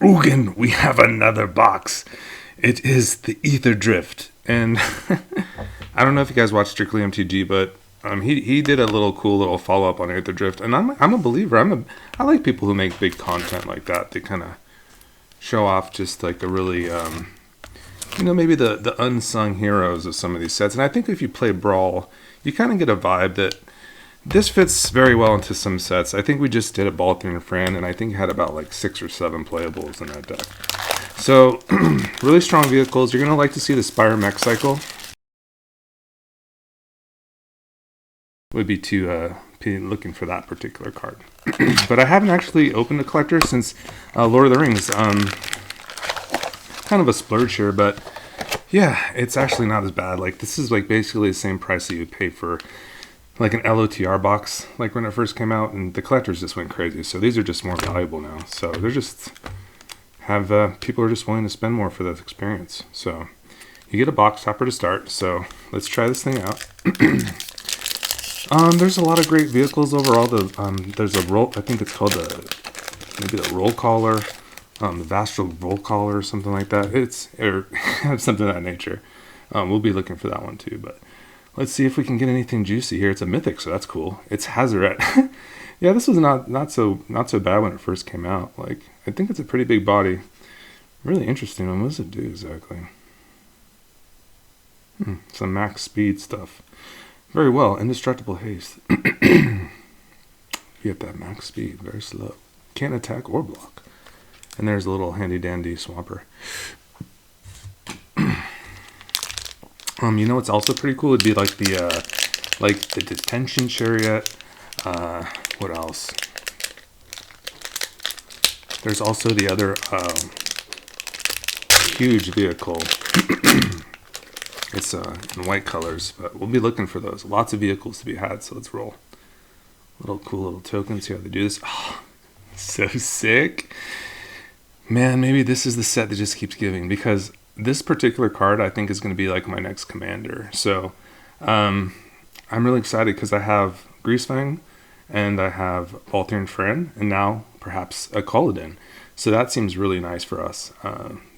Mugen, we have another box. It is the Aetherdrift, and I don't know if you guys watch Strictly MTG, but he did a cool little follow up on Aetherdrift, and I'm a believer. I like people who make big content like that. They kind of show off just like a really maybe the unsung heroes of some of these sets. And I think if you play Brawl, you kind of get a vibe that this fits very well into some sets. I think we just did a Baltimore and Fran, and I think it had about like 6 or 7 playables in that deck. So, really strong vehicles. You're going to like to see the Spire Mech Cycle. Would be to looking for that particular card. But I haven't actually opened a collector since Lord of the Rings. Kind of a splurge here, but yeah, it's actually not as bad. Like, this is like basically the same price that you would pay for like an LOTR box, like when it first came out, and the collectors just went crazy. So these are just more valuable now. So they're just people are just willing to spend more for this experience. So you get a box topper to start. So let's try this thing out. There's a lot of great vehicles overall. There's a roll. I think it's called maybe the roll caller, the Vastral roll caller or something like that. Or something of that nature. We'll be looking for that one too, but. Let's see if we can get anything juicy here. It's a mythic, so that's cool. It's Hazaret. Yeah, this was not so bad when it first came out. Like, I think it's a pretty big body. Really interesting one. What does it do exactly? Some max speed stuff. Very well. Indestructible haste. You get that max speed. Very slow. Can't attack or block. And there's a little handy dandy swamper. What's also pretty cool would be like the detention chariot. What else? There's also the other huge vehicle. It's in white colors, but we'll be looking for those. Lots of vehicles to be had, so let's roll. Cool little tokens. See how they do this. Oh, so sick. Man, maybe this is the set that just keeps giving, because this particular card, I think, is going to be like my next commander. So I'm really excited because I have Greasefang and I have Baltimore and Fran, and now perhaps a Kaladin. So that seems really nice for us.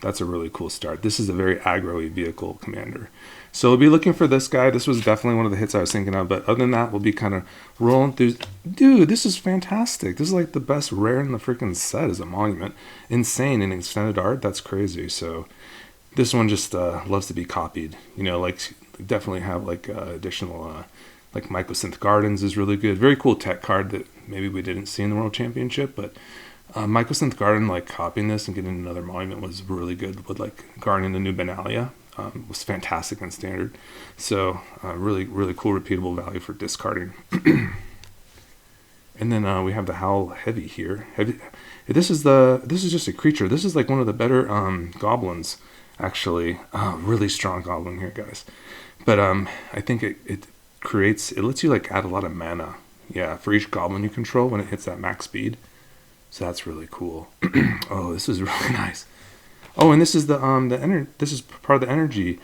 That's a really cool start. This is a very aggro-y vehicle commander. So we'll be looking for this guy. This was definitely one of the hits I was thinking of. But other than that, we'll be kind of rolling through. Dude, this is fantastic. This is like the best rare in the freaking set, is a monument. Insane in extended art. That's crazy. So this one just loves to be copied. Like definitely have like additional, like Mycosynth Gardens is really good. Very cool tech card that maybe we didn't see in the World Championship, but Mycosynth Garden, like copying this and getting another monument was really good. With like guarding the new Benalia, was fantastic in standard. So really, really cool repeatable value for discarding. And then we have the Howl Heavy here. This is just a creature. This is like one of the better goblins. Actually, really strong goblin here, guys. But I think it lets you like add a lot of mana. Yeah, for each goblin you control when it hits that max speed. So that's really cool. Oh, this is really nice. Oh, and this is this is part of the energy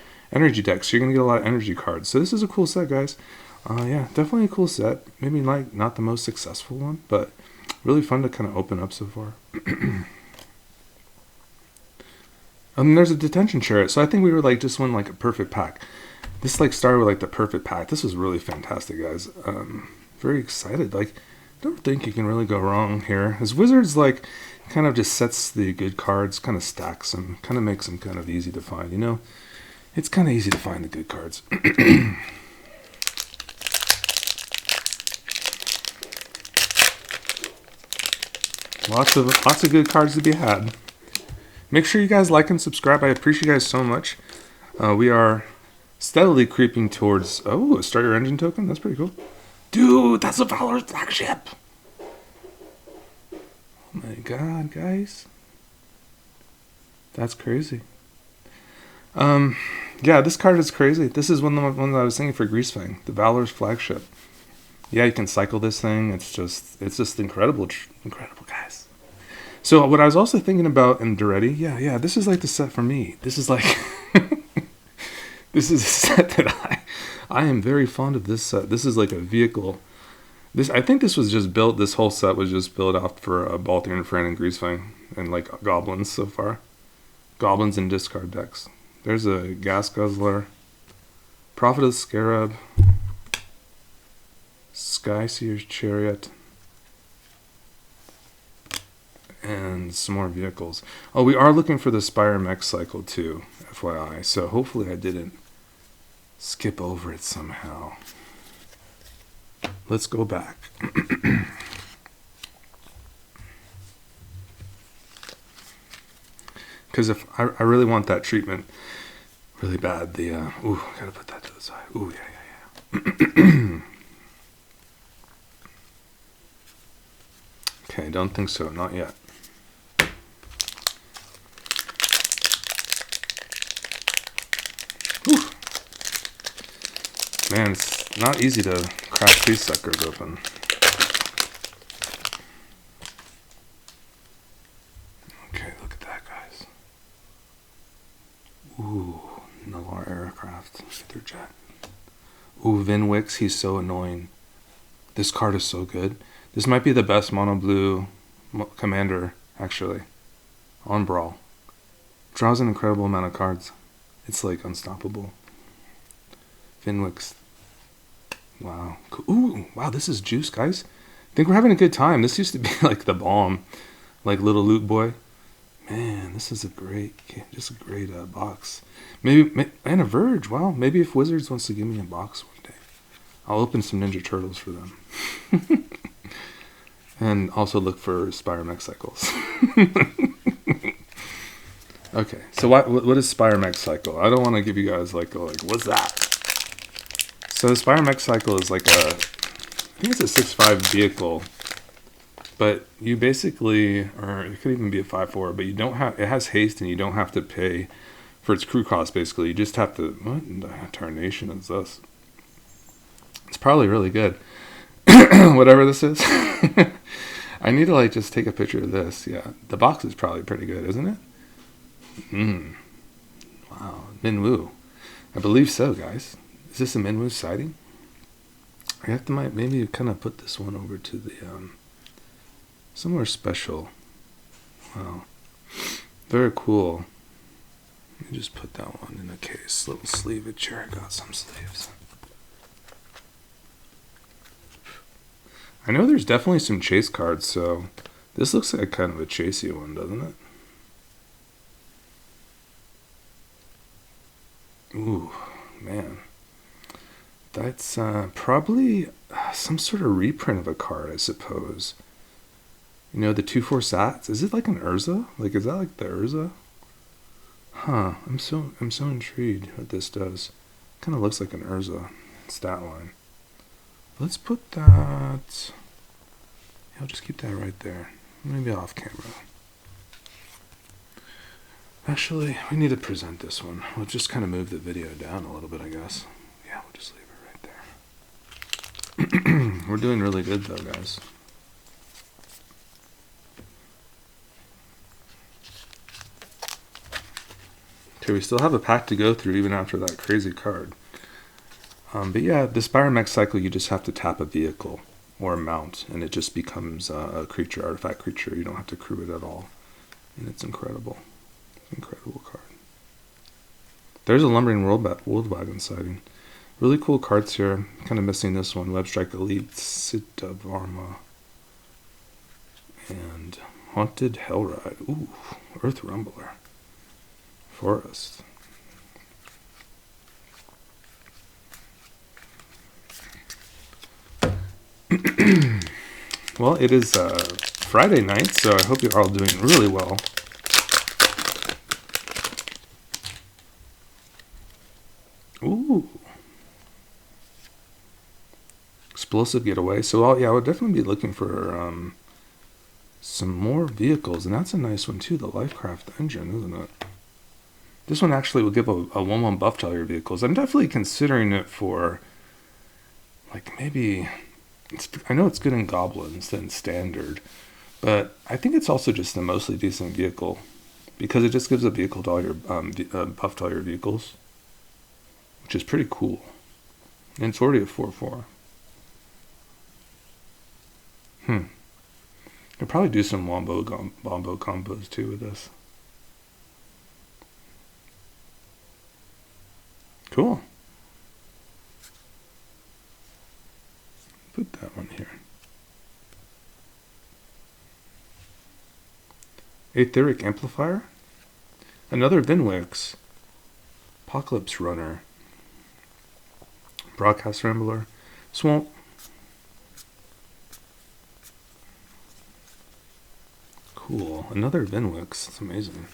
deck. So you're gonna get a lot of energy cards. So this is a cool set, guys. Yeah, definitely a cool set. Maybe like not the most successful one, but really fun to kind of open up so far. There's a detention chariot, so I think we were like just won like a perfect pack. This like started with like the perfect pack. This was really fantastic, guys. Very excited. Like, don't think you can really go wrong here. As Wizards like kind of just sets the good cards, kind of stacks them, kind of makes them kind of easy to find. It's kind of easy to find the good cards. Lots of good cards to be had. Make sure you guys like and subscribe. I appreciate you guys so much. We are steadily creeping towards... Oh, a starter engine token? That's pretty cool. Dude, that's a Valor's flagship! Oh my god, guys. That's crazy. Yeah, this card is crazy. This is one of the ones I was thinking for Greasefang. The Valor's flagship. Yeah, you can cycle this thing. It's just incredible. Incredible, guys. So what I was also thinking about in Duretti, yeah, this is like the set for me. This is like, this is a set that I am very fond of this set. This is like a vehicle I think this was just built. This whole set was just built out for Baltic Friend and Greasefang and like goblins so far. Goblins and discard decks. There's a Gas Guzzler, Prophet of the Scarab, Skyseer's Chariot, and some more vehicles. Oh, we are looking for the Spire Mech Cycle too, FYI. So hopefully I didn't skip over it somehow. Let's go back. Because if I really want that treatment really bad, the ooh, gotta put that to the side. Ooh, yeah. Okay, don't think so, not yet. Ooh. Man, it's not easy to crack these suckers open. Okay, look at that, guys. Ooh, Nalar Aircraft, Aetherjet. Ooh, Vinwix, he's so annoying. This card is so good. This might be the best mono blue commander, actually, on Brawl. Draws an incredible amount of cards. It's like unstoppable. Vinwix. Wow. Ooh, wow, this is juice, guys. I think we're having a good time. This used to be like the bomb, like Little Loot Boy. Man, this is just a great box. Maybe, and a Verge. Wow, maybe if Wizards wants to give me a box one day, I'll open some Ninja Turtles for them. And also look for Spire Mech Cycles. Okay, so what is Spire Mech Cycle? I don't want to give you guys like what's that? So the Spire Mech Cycle is like I think it's a 6/5 vehicle, but you basically, or it could even be a 5/4, but you don't have, it has haste and you don't have to pay for its crew cost. Basically, you just have to. What in the tarnation is this? It's probably really good. Whatever this is. I need to like just take a picture of this. Yeah, the box is probably pretty good, isn't it? Wow, Minwoo. I believe so, guys. Is this a Minwoo sighting? I have to maybe kind of put this one over to the somewhere special. Wow, very cool. Let me just put that one in a case. Little sleevage here. I got some sleeves. I know there's definitely some chase cards, so this looks like kind of a chasey one, doesn't it? Ooh, man. That's probably some sort of reprint of a card, I suppose. You know, the 2/4 Sats? Is it like an Urza? Like, is that like the Urza? Huh, I'm so intrigued what this does. Kind of looks like an Urza stat line. Let's put that. Yeah, I'll just keep that right there. Maybe off camera. Actually, we need to present this one. We'll just kind of move the video down a little bit, I guess. Yeah, we'll just leave it right there. We're doing really good, though, guys. Okay, we still have a pack to go through even after that crazy card. But yeah, the Spire Mech Cycle, you just have to tap a vehicle or a mount, and it just becomes a creature, artifact creature. You don't have to crew it at all. And it's incredible. Incredible card. There's a Lumbering World Wagon sighting. Really cool cards here. Kind of missing this one. Webstrike Elite, Sitta Varma, and Haunted Hellride. Ooh, Earth Rumbler. Forest. Well, it is Friday night, so I hope you're all doing really well. Ooh. Explosive Getaway. So, yeah, I would definitely be looking for some more vehicles. And that's a nice one, too. The Lifecraft engine, isn't it? This one actually will give a 1/1 buff to all your vehicles. I'm definitely considering it for, like, maybe... I know it's good in Goblins than Standard. But I think it's also just a mostly decent vehicle. Because it just gives a vehicle to all your... buff to all your vehicles. Which is pretty cool. And it's already a 4/4. I'll probably do some wombo combos too with this. Cool. Put that one here. Aetheric Amplifier. Another Vinwix. Apocalypse Runner. Broadcast Rambler. Swamp. Cool. Another Vinwix. It's amazing.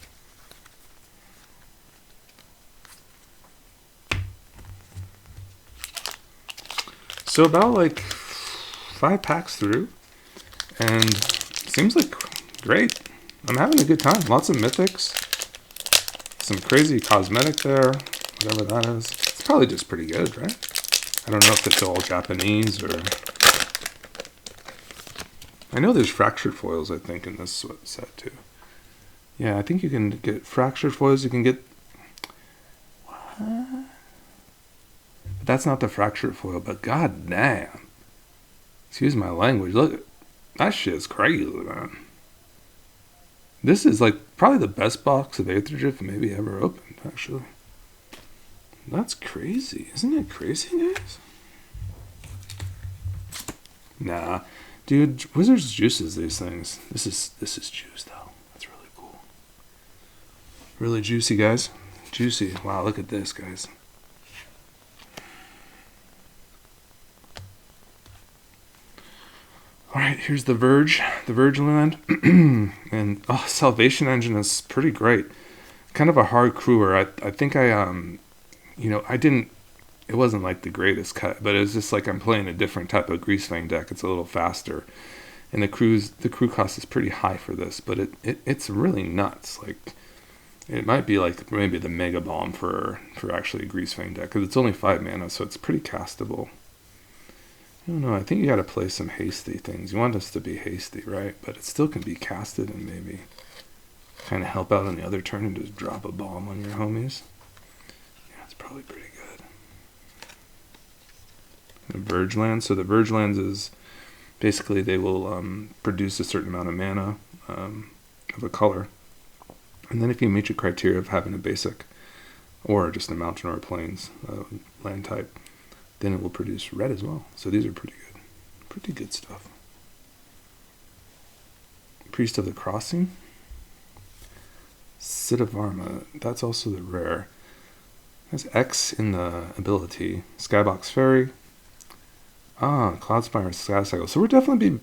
So about like 5 packs through, and seems like great. I'm having a good time. Lots of mythics, some crazy cosmetic there, whatever that is. It's probably just pretty good, right? I don't know if it's all Japanese or... I know there's fractured foils, I think, in this set too. Yeah, I think you can get fractured foils. You can get... What? But that's not the fractured foil, but god damn. Excuse my language. Look, that shit's crazy, man. This is like probably the best box of Aetherdrift maybe ever opened, actually. That's crazy. Isn't it crazy, guys? Nah. Dude, Wizards juices these things. This is juice though. That's really cool. Really juicy, guys. Juicy. Wow, look at this, guys. Alright, here's the Verge land. And Salvation Engine is pretty great. Kind of a hard crewer. I think it wasn't like the greatest cut, but it was just like I'm playing a different type of Greasefang deck. It's a little faster. And the crew cost is pretty high for this, but it's really nuts. Like, it might be like maybe the Mega Bomb for actually a Greasefang deck, because it's only 5 mana, so it's pretty castable. I don't know, I think you gotta play some hasty things. You want us to be hasty, right? But it still can be casted and maybe kind of help out on the other turn and just drop a bomb on your homies. Yeah, it's probably pretty good. The Verge Lands. So the Verge Lands is basically they will produce a certain amount of mana of a color. And then if you meet your criteria of having a basic or just a mountain or a plains land type, then it will produce red as well. So these are pretty good. Pretty good stuff. Priest of the Crossing. Siddhavarma. That's also the rare. Has X in the ability. Skybox Fairy. Cloudspire Sky Cycle. So we're definitely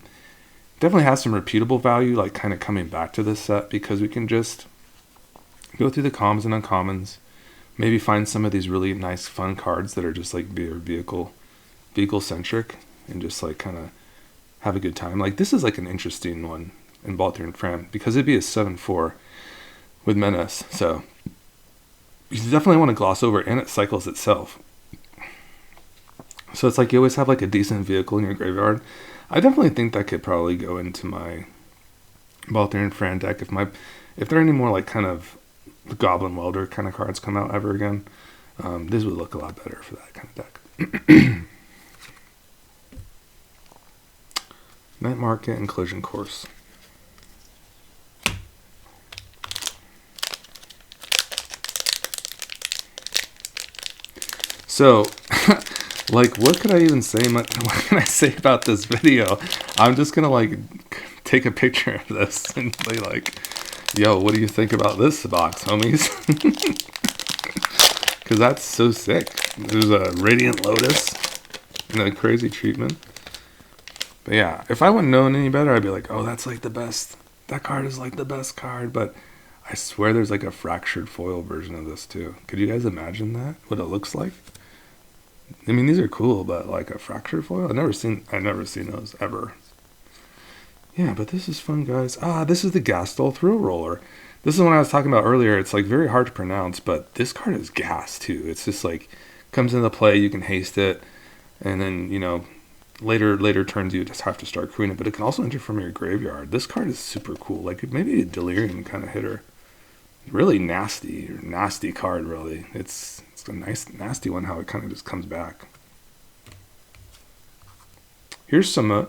has some repeatable value, like kind of coming back to this set, because we can just go through the commons and uncommons. Maybe find some of these really nice fun cards that are just like vehicle centric and just like kind of have a good time. Like this is like an interesting one in Baldur and Fram because it'd be a 7/4 with Menace. So you definitely want to gloss over, and it cycles itself. So it's like you always have like a decent vehicle in your graveyard. I definitely think that could probably go into my Baldur and Fram deck if there are any more like kind of the Goblin Welder kind of cards come out ever again. This would look a lot better for that kind of deck. Night Market and Collision Course. So, like, what could I even say? What can I say about this video? I'm just gonna like take a picture of this and be like, yo, what do you think about this box, homies? Because that's so sick. There's a Radiant Lotus and a crazy treatment. But yeah, if I wouldn't known any better, I'd be like, oh, that's like the best. That card is like the best card. But I swear there's like a fractured foil version of this too. Could you guys imagine that? What it looks like? I mean, these are cool, but like a fractured foil? I've never seen those ever. Yeah, but this is fun, guys. This is the Gastol Thrill Roller. This is one I was talking about earlier. It's like very hard to pronounce, but this card is gas too. It's just like comes into play, you can haste it, and then later turns you just have to start crewing it. But it can also enter from your graveyard. This card is super cool. Like maybe a Delirium kind of hitter. Really nasty card. Really, it's a nice nasty one. How it kind of just comes back. Here's some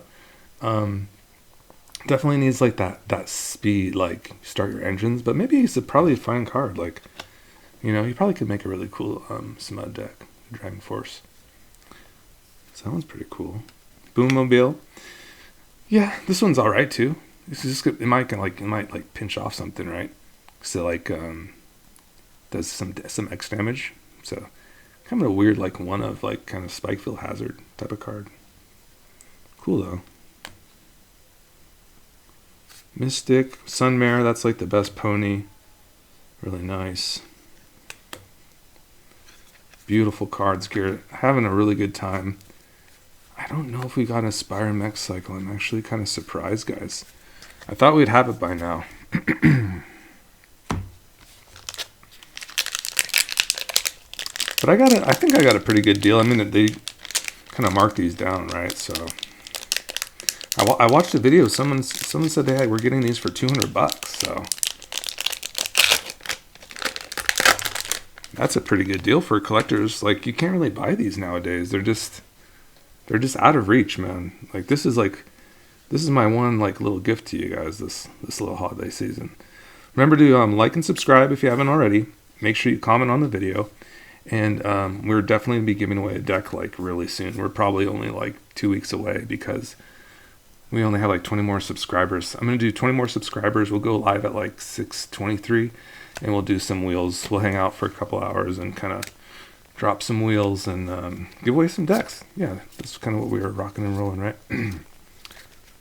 Definitely needs like that speed, like start your engines, but maybe it's probably a fine card. Like, you know, you probably could make a really cool Smud deck, Dragon Force. So that one's pretty cool. Boommobile. Yeah, this one's all right too. It's just it might pinch off something, right? So like does some X damage. So kind of a weird like one of like kind of Spikefield Hazard type of card. Cool though. Mystic, Sunmare, that's like the best pony. Really nice. Beautiful cards, Garrett. Having a really good time. I don't know if we got an Aspire Mech Cycle. I'm actually kind of surprised, guys. I thought we'd have it by now. But I think I got a pretty good deal. I mean, they kind of marked these down, right? So I watched a video. Someone said they were getting these for $200. So that's a pretty good deal for collectors. Like, you can't really buy these nowadays. They're just out of reach, man. Like, this is my one like little gift to you guys this little holiday season. Remember to like and subscribe if you haven't already. Make sure you comment on the video. And we're definitely going to be giving away a deck like really soon. We're probably only like 2 weeks away because we only have like 20 more subscribers. I'm going to do 20 more subscribers. We'll go live at like 6:23 and we'll do some wheels. We'll hang out for a couple hours and kind of drop some wheels and give away some decks. Yeah, that's kind of what we were rocking and rolling, right?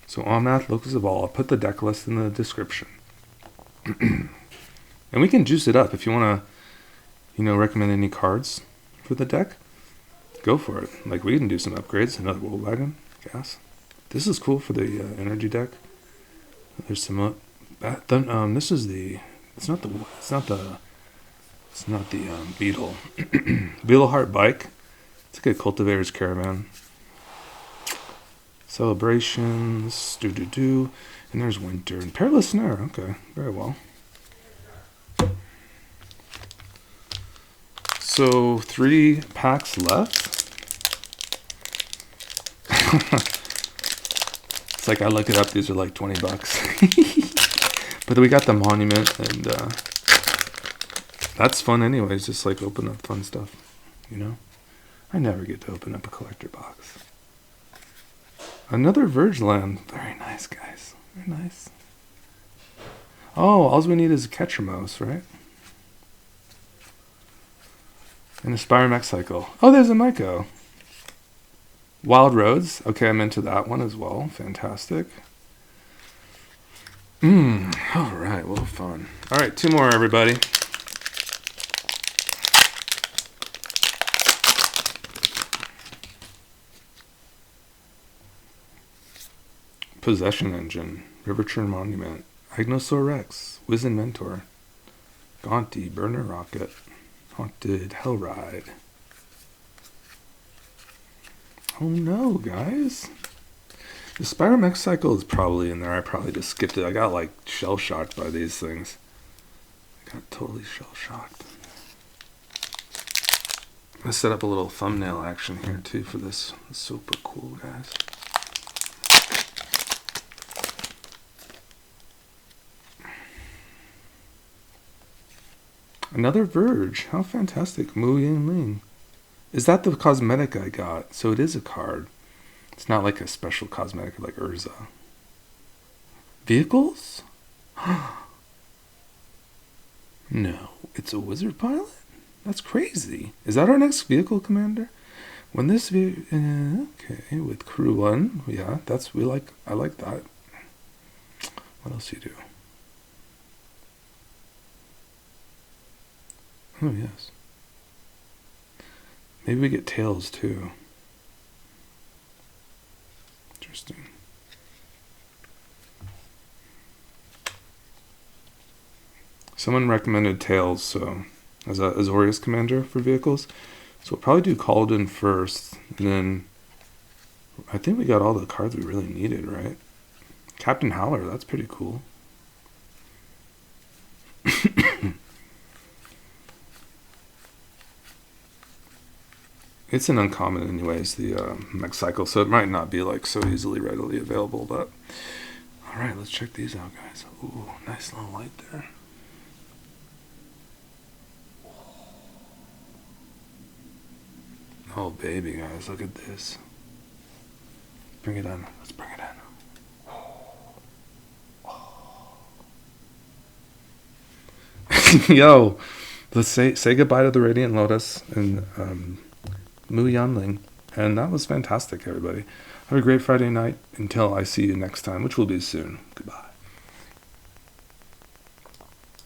So Omnath, Locus of All. I'll put the deck list in the description. And we can juice it up if you want to, you know, recommend any cards for the deck. Go for it. Like, we can do some upgrades. Another Wool Wagon. Gas. This is cool for the energy deck. There's some. This is the. It's not the Beetle. Beetleheart Bike. It's like a Cultivator's Caravan. Celebrations. And there's Winter. And Perilous Snare. Okay, very well. So 3 packs left. It's like I look it up. These are like $20. But we got the Monument, and that's fun anyways. Just like open up fun stuff, you know. I never get to open up a collector box. Another Vergeland. Very nice, guys. Very nice. Oh, all we need is a Ketramos, right? An Aspire Mech Cycle. Oh, there's a Myco. Wild Roads. Okay, I'm into that one as well. Fantastic. All right, well, fun. All right, 2 more, everybody. Possession Engine. Riverchurn Monument. Agnosaur Rex. Wizen Mentor. Gaunty. Burner Rocket. Haunted Hellride. Oh no, guys. The Spire Mech Cycle is probably in there. I probably just skipped it. I got like shell-shocked by these things. I got totally shell-shocked. I'm going to set up a little thumbnail action here too for this. It's super cool, guys. Another Verge. How fantastic. Mu Yanling. Is that the cosmetic I got? So it is a card. It's not like a special cosmetic like Urza. Vehicles? No. It's a Wizard Pilot? That's crazy. Is that our next vehicle, Commander? When this okay, with Crew 1. Yeah, I like that. What else do you do? Oh, yes. Maybe we get Tails, too. Interesting. Someone recommended Tails, so as a Azorius commander for vehicles. So we'll probably do Calden first, and then I think we got all the cards we really needed, right? Captain Howler, that's pretty cool. It's an uncommon anyways, the Mech Cycle, so it might not be like so easily readily available, but All right, let's check these out, guys. Ooh, nice little light there. Oh, baby, guys, look at this. Bring it in. Let's bring it in. Yo, let's say goodbye to the Radiant Lotus and Mu Yanling. And that was fantastic, everybody. Have a great Friday night until I see you next time, which will be soon. Goodbye.